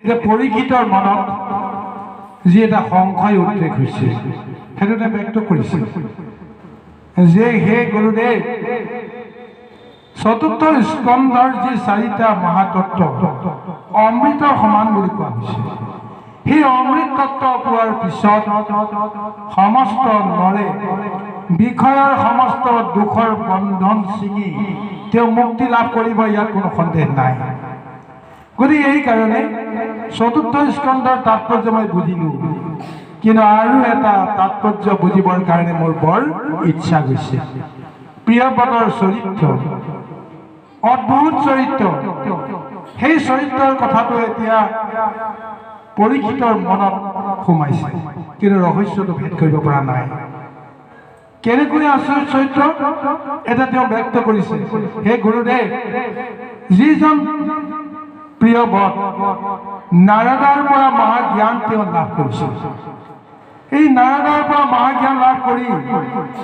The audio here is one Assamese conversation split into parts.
যে পৰীক্ষিতৰ মনত যি এটা সংশয় উদ্ৰেক হৈছে সেইটো তেওঁ ব্যক্ত কৰিছিল যে হে গুৰুদেৱ চতুৰ্থ স্কন্ধৰ যি চাৰিটা মহাতত্ত্ব অমৃতৰ সমান বুলি কোৱা হৈছে সেই অমৃত তত্ত্ব পোৱাৰ পিছত সমস্ত নৰে বিষয়ৰ সমস্ত দুখৰ বন্ধন ছিঙি তেওঁ মুক্তি লাভ কৰিব ইয়াত কোনো সন্দেহ নাই গতিকে এই কাৰণে চতুৰ্থ স্কন্ধৰ তাৎপৰ্য মই বুজিলোঁ কিন্তু আৰু এটা তাৎপৰ্য বুজিবৰ কাৰণে মোৰ বৰ ইচ্ছা গৈছে প্ৰিয়ব্ৰতৰ চৰিত্ৰ অদ্ভুত চৰিত্ৰ সেই চৰিত্ৰৰ কথাটো এতিয়া পৰীক্ষিতৰ মনত সোমাইছে কিন্তু ৰহস্যটো ভেদ কৰিব পৰা নাই কেনেকৈ আচৰিত চৰিত্ৰ এটা তেওঁ ব্যক্ত কৰিছে হে গুৰুদেৱ যিজন প্ৰিয়ব্ৰত নাৰদৰ পৰা মহাজ্ঞান তেওঁ লাভ কৰিছিল এই নাৰদৰ পৰা মহাজ্ঞান লাভ কৰি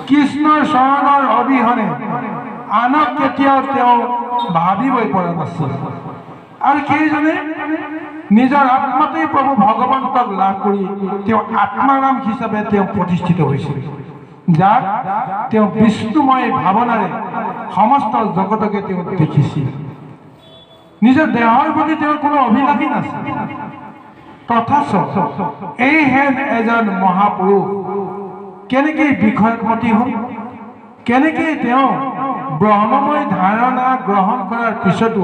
কৃষ্ণৰ চৰণৰ অবিহনে আনক কেতিয়াও তেওঁ ভাবিবই পৰা নাছিল আৰু সেইজনে নিজৰ আত্মাতেই প্ৰভু ভগৱন্তক লাভ কৰি তেওঁ আত্মাৰাম হিচাপে তেওঁ প্ৰতিষ্ঠিত হৈছিল যাক তেওঁ বিষ্ণুময় ভাৱনাৰে সমস্ত জগতকে তেওঁ দেখিছিল নিজৰ দেহৰ প্ৰতি তেওঁৰ কোনো অভিলাষী নাছিল তথাচ এইহেন এজন মহাপুৰুষ কেনেকৈ বিষয়মতী হ'ল কেনেকৈ তেওঁ ব্ৰহ্মময় ধাৰণা গ্ৰহণ কৰাৰ পিছতো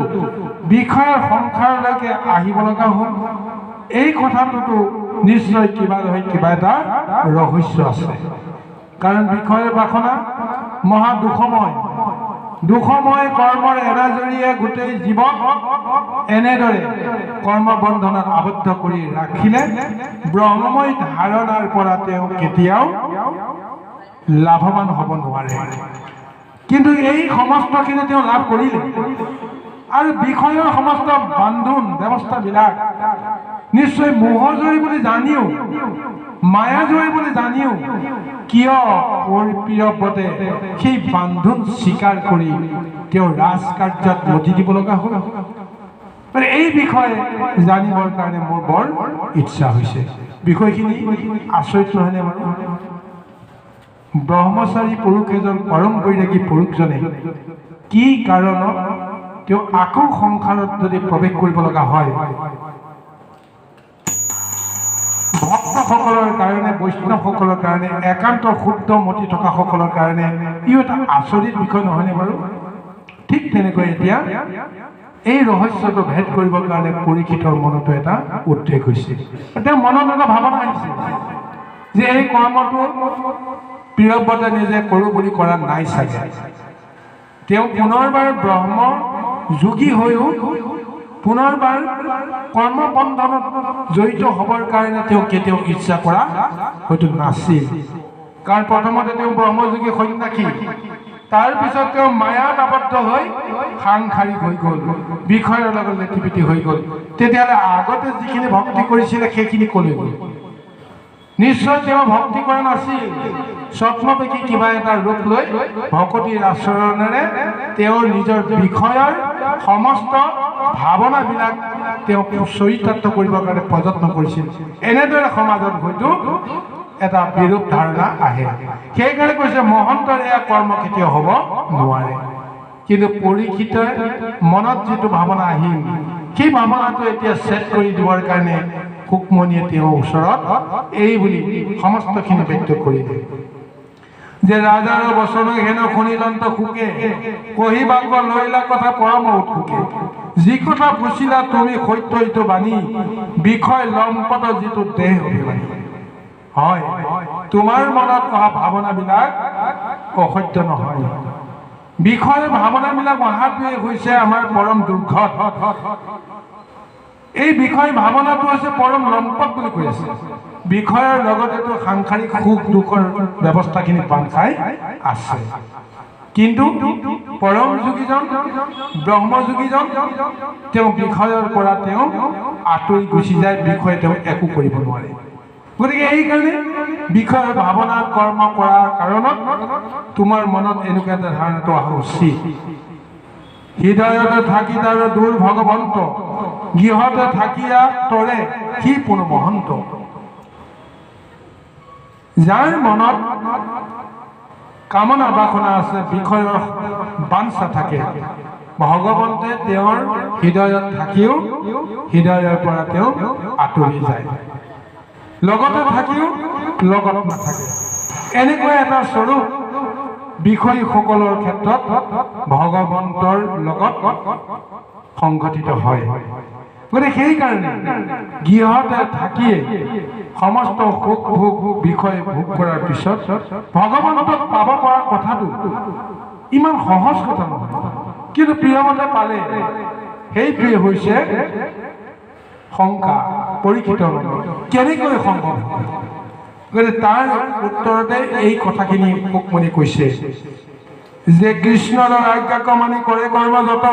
বিষয়ৰ সংসাৰলৈকে আহিব লগা হ'ল এই কথাটোতো নিশ্চয় কিবা নহয় কিবা এটা ৰহস্য আছে কাৰণ বিষয়ৰ বাসনা মহা দুখময় কৰ্মৰ এনাজৰিয়ে গোটেই জীৱন এনেদৰে কৰ্মবন্ধনত আবদ্ধ কৰি ৰাখিলে ব্ৰহ্মময় ধাৰণাৰ পৰা তেওঁ কেতিয়াও লাভৱান হ'ব নোৱাৰে কিন্তু এই সমস্তখিনি তেওঁ লাভ কৰিলে আৰু বিষয়ৰ সমস্ত বান্ধোন ব্যৱস্থাবিলাক নিশ্চয় মোহজয়ী বুলি জানিও মায়াজয়ী বুলি জানিও কিয় প্ৰিয়ব্ৰতে সেই বান্ধোন স্বীকাৰ কৰি তেওঁ ৰাজকাৰ্যত লটি দিব লগা হ'ল এই বিষয়ে জানিবৰ কাৰণে মোৰ বৰ ইচ্ছা হৈছে বিষয়খিনি আচৰিত নহয়নে বাৰু ব্ৰহ্মচাৰী পুৰুষ এজন পৰম বৈৰাগী পুৰুষজনে কি কাৰণত তেওঁ আকৌ সংসাৰত যদি প্ৰৱেশ কৰিব লগা হয় ভক্তসকলৰ কাৰণে বৈষ্ণৱসকলৰ কাৰণে একান্ত শুদ্ধ মতি থকা সকলৰ কাৰণে ই এটা আচৰিত বিষয় নহয়নে বাৰু ঠিক তেনেকৈ এতিয়া এই ৰহস্যটো ভেদ কৰিবৰ কাৰণে পৰীক্ষিতৰ মনতো এটা উদ্ৰেক হৈছে তেওঁ মনত এটা ভাৱনা আহিছে যে এই কৰ্মটো প্ৰিয়ব্ৰতে নিজে কৰোঁ বুলি কৰা নাই চাগে তেওঁ পুনৰবাৰ ব্ৰহ্ম যোগী হৈও পুনৰবাৰ কৰ্মবন্ধনত জড়িত হ'বৰ কাৰণে তেওঁ কেতিয়াও ইচ্ছা কৰা হয়তো নাছিল কাৰণ প্ৰথমতে তেওঁ ব্ৰহ্মযোগী সন্যাসী তাৰপিছত তেওঁ মায়াত আবদ্ধ হৈ সাংসাৰিক হৈ গ'ল বিষয়ৰ লগত লেটিপিটি হৈ গ'ল তেতিয়াহ'লে আগতে যিখিনি ভক্তি কৰিছিলে সেইখিনি ক'লৈ গ'ল নিশ্চয় তেওঁ ভক্তি কৰা নাছিল স্বপ্নপেক্ষী কিবা এটা ৰূপ লৈ ভকতিৰ আচৰণেৰে তেওঁৰ নিজৰ বিষয়ৰ সমস্ত ভাৱনাবিলাক তেওঁ চৰিতাৰ্থ কৰিবৰ কাৰণে প্ৰযত্ন কৰিছিল এনেদৰে সমাজত হয়তো এটা বিৰূপ ধাৰণা আহে সেইকাৰণে কৈছে মহন্তৰ এয়া কৰ্ম কেতিয়াও হ'ব নোৱাৰে কিন্তু পৰীক্ষিতৰ মনত যিটো ভাৱনা আহিল সেই ভাৱনাটো এতিয়া ছেট কৰি দিবৰ কাৰণে সুকমণিয়ে তেওঁৰ ওচৰত এই বুলি সমস্তখিনি ব্যক্ত কৰিলে যে ৰাজাৰ বচন হেন শুনিলন্ত সুখে কহিবাক লৈলা কথা পৰম উৎসুকে যি কথা পুছিলা তুমি সত্য ইটো বাণী বিষয় লম্পট যিটো দেহ অভিমানী হয় তোমাৰ মনত অহা ভাৱনাবিলাক অসত্য নহয় বিষয়ৰ ভাৱনাবিলাক অহাটোৱে হৈছে আমাৰ পৰম দুৰ্ঘট এই বিষয় ভাৱনাটো হৈছে পৰম লম্পট বুলি কৈ আছে বিষয়ৰ লগতেতো সাংসাৰিক সুখ দুখৰ ব্যৱস্থাখিনি বান্ধ খাই আছে কিন্তু পৰম যোগীজন ব্ৰহ্মযোগীজন তেওঁ বিষয়ৰ পৰা তেওঁ আঁতৰি গুচি যায় বিষয়ে তেওঁ একো কৰিব নোৱাৰে গতিকে এইকাৰণে বিষয়ৰ ভাৱনা কৰ্ম কৰাৰ কাৰণত তোমাৰ মনত এনেকুৱা এটা ধাৰণাটো অহা উচিত হৃদয়তে থাকি তাৰ দূৰ ভগৱন্ত গৃহতে থাকিয়া তৰে সি পুন মহন্ত। যাৰ মনত কামনা বাসনা আছে, বিষয়ৰ বাঞ্ছা থাকে, ভগৱন্তে তেওঁৰ হৃদয়ত থাকিও হৃদয়ৰ পৰা তেওঁ আঁতৰি যায়, লগতে থাকিও লগত নাথাকে। এনেকুৱা এটা স্বৰূপ বিষয়সকলৰ ক্ষেত্ৰত ভগৱন্তৰ লগত সংঘটিত হয়। গতিকে সেইকাৰণে গৃহতে থাকিয়ে সমস্ত সুখ ভোগ বিষয় ভোগ কৰাৰ পিছত ভগৱন্তক পাব পৰা কথাটো ইমান সহজ কথা নহয়, কিন্তু প্ৰিয়মতে পালে সেইটোৱে হৈছে শংকা, পৰীক্ষিত নহয় কেনেকৈ সম্ভৱ। গতিকে তাৰ উত্তৰতে এই কথাখিনি মুকমনি কৈছে যে কৃষ্ণৰ আজ্ঞাক মানি কৰে কৰ্ম যত,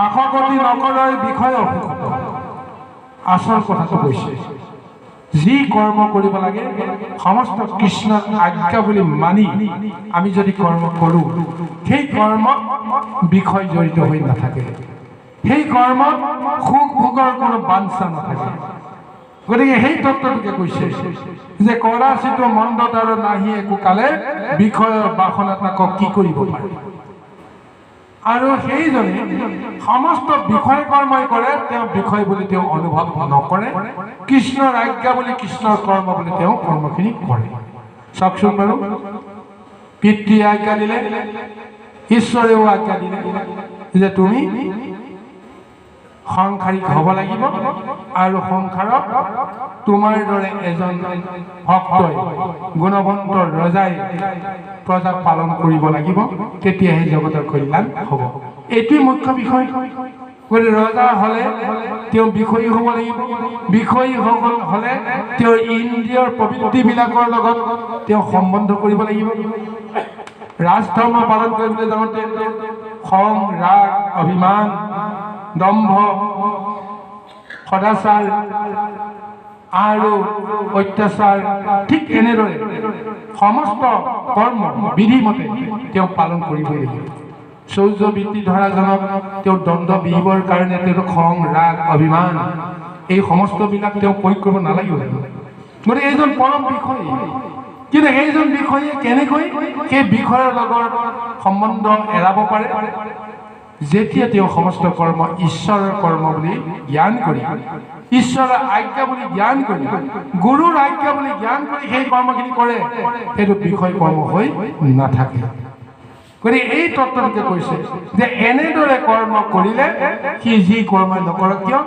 আশগতি নকৰাৰ বিষয় অসুখত। আচল কথাটো কৈছে, যি কৰ্ম কৰিব লাগে সমস্ত কৃষ্ণৰ আজ্ঞা বুলি মানি আমি যদি কৰ্ম কৰোঁ, সেই কৰ্মত বিষয় জড়িত হৈ নাথাকে, সেই কৰ্মত সুখ ভোগৰ কোনো বাঞ্ছা নাথাকে। গতিকে সেই তত্ত্বটোকে কৈছে যে কৰাচিত মন্দত আৰু নাহি একো কালে, বিষয়ৰ বাসনা তাক কি কৰিব পাৰে। আৰু সেইজনে সমস্ত বিষয় কৰ্মই কৰে, তেওঁ বিষয় বুলি তেওঁ অনুভৱ নকৰে, কৃষ্ণৰ আজ্ঞা বুলি কৃষ্ণৰ কৰ্ম বুলি তেওঁ কৰ্মখিনি কৰে। চাওকচোন বাৰু, পিতৃয়ে আজ্ঞা দিলে, ঈশ্বৰেও আজ্ঞা দিলে যে তুমি সংসাৰিক হ'ব লাগিব আৰু সংসাৰত তোমাৰ দৰে এজন ভক্তই গুণৱন্ত ৰজাই প্ৰজা পালন কৰিব লাগিব, তেতিয়াহে জগতৰ কল্যাণ হ'ব। এইটোৱেই মুখ্য বিষয়। গতিকে ৰজা হ'লে তেওঁ বিষয়ী হ'ব লাগিব, বিষয়ী হ'লে তেওঁৰ ইন্দ্ৰিয়ৰ প্ৰবৃত্তিবিলাকৰ লগত তেওঁ সম্বন্ধ কৰিব লাগিব। ৰাজধৰ্ম পালন কৰিবলৈ যাওঁতে খং, ৰাগ, অভিমান, দম্ভ, সদাচাৰ আৰু অত্যাচাৰ, ঠিক এনেদৰে সমস্ত কৰ্ম বিধিমতে তেওঁ পালন কৰিবই লাগিব। শৌৰ্য বৃত্তি ধৰাজনক তেওঁ দণ্ড বিহিবৰ কাৰণে তেওঁ খং, ৰাগ, অভিমান এই সমস্তবিলাক তেওঁ প্ৰয়োগ কৰিব নালাগিব। গতিকে এইজন পৰম বিষয়ী, কিন্তু সেইজন বিষয়ে কেনেকৈ সেই বিষয়ৰ লগত সম্বন্ধ এৰাব পাৰে, যেতিয়া তেওঁ সমস্ত কৰ্ম ঈশ্বৰৰ কৰ্ম বুলি জ্ঞান কৰি, ঈশ্বৰৰ আজ্ঞা বুলি জ্ঞান কৰি, গুৰুৰ আজ্ঞা বুলি জ্ঞান কৰি সেই কৰ্মখিনি কৰে, সেইটো বিষয় কৰ্ম হৈ নাথাকে। গতিকে এই তত্ত্বটোকে কৈছে যে এনেদৰে কৰ্ম কৰিলে সি যি কৰ্মই নকৰক কিয়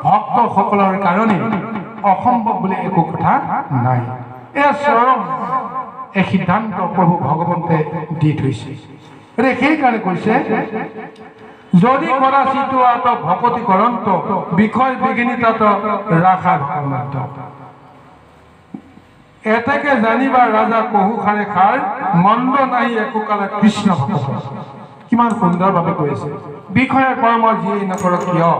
ভক্তসকলৰ কাৰণে অসম্ভৱ বুলি একো কথা নাই। এয়া চৰম এক সিদ্ধান্ত প্ৰভু ভগৱন্তে দি থৈছে। গতিকে সেইকাৰণে কৈছে যদি কৰা চিটো আত ভকতি কৰন্ত, বিষয় বিঘিনিতাত ৰাখা ধৰ্মান্ত। এতেকে জানিবা ৰাজা কহু খাৰে খাৰ, মন্দ নাহি একো কালে কৃষ্ণ ভক্ত। কিমান সুন্দৰভাৱে কৈছে, বিষয়ৰ কৰ্ম যিয়েই নকৰক কিয়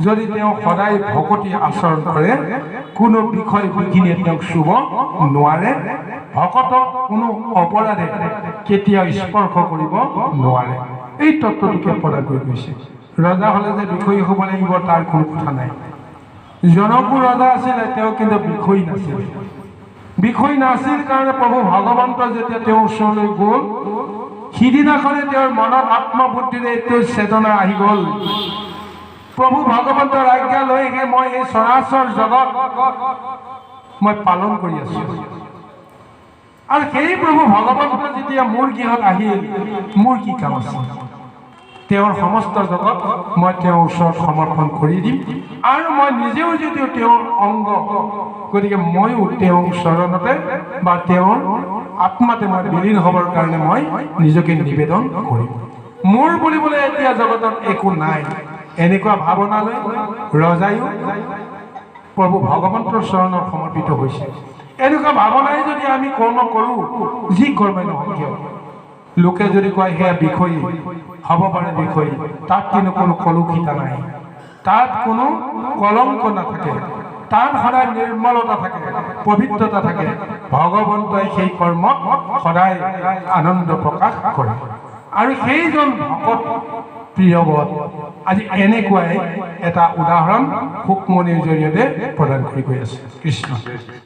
যদি তেওঁ সদায় ভকতি আচৰণ কৰে, কোনো বিষয় বিঘিনিয়ে তেওঁক চুব নোৱাৰে, ভকতক কোনো অপৰাধে কেতিয়াও স্পৰ্শ কৰিব নোৱাৰে। এই তত্ত্বটোকে প্ৰদান কৰি কৈছে। ৰজা হ'লে যে বিষয়ী হ'ব লাগিব তাৰ কোনো কথা নাই। জনকো ৰজা আছিলে, তেওঁ কিন্তু বিষয়ী নাছিল। বিষয়ী নাছিল কাৰণে প্ৰভু ভগৱন্ত যেতিয়া তেওঁৰ ওচৰলৈ গ'ল, সিদিনাখনে তেওঁৰ মনত আত্মবুদ্ধিৰে এইটো চেতনা আহি গ'ল, প্ৰভু ভগৱন্তৰ আজ্ঞা লৈহে মই এই চৰাচৰ জগত মই পালন কৰি আছো। আৰু সেই প্ৰভু ভগৱন্ত যেতিয়া মোৰ গৃহত আহিল, মোৰ কি কাম আছে? তেওঁৰ সমস্ত জগত মই তেওঁৰ ওচৰত সমৰ্পণ কৰি দিম, আৰু মই নিজেও যদিও তেওঁৰ অংগ, গতিকে ময়ো তেওঁৰ চৰণতে বা তেওঁৰ আত্মাতে মই বিলীন হ'বৰ কাৰণে মই নিজকে নিবেদন কৰিম। মোৰ বুলিবলৈ এতিয়া জগতত একো নাই, এনেকুৱা ভাৱনালৈ ৰজায়ো প্ৰভু ভগৱন্তৰ চৰণত সমৰ্পিত হৈছে। এনেকুৱা ভাৱনাই যদি আমি কৰ্ম কৰোঁ, যি কৰ্মই নহওক কিয়, লোকে যদি কয় সেয়া বিষয়ী হ'ব পাৰে, বিষয়ী তাত কিন্তু কোনো কলুষিতা নাই, তাত কোনো কলংক নাথাকে, তাত সদায় নিৰ্মলতা থাকে, পবিত্ৰতা থাকে। ভগৱন্তই সেই কৰ্মত সদায় আনন্দ প্ৰকাশ কৰে। আৰু সেইজন ভকত প্ৰিয়বত আজি এনেকুৱাই এটা উদাহৰণ সুকমণিৰ জৰিয়তে প্ৰদান কৰি গৈ আছে কৃষ্ণ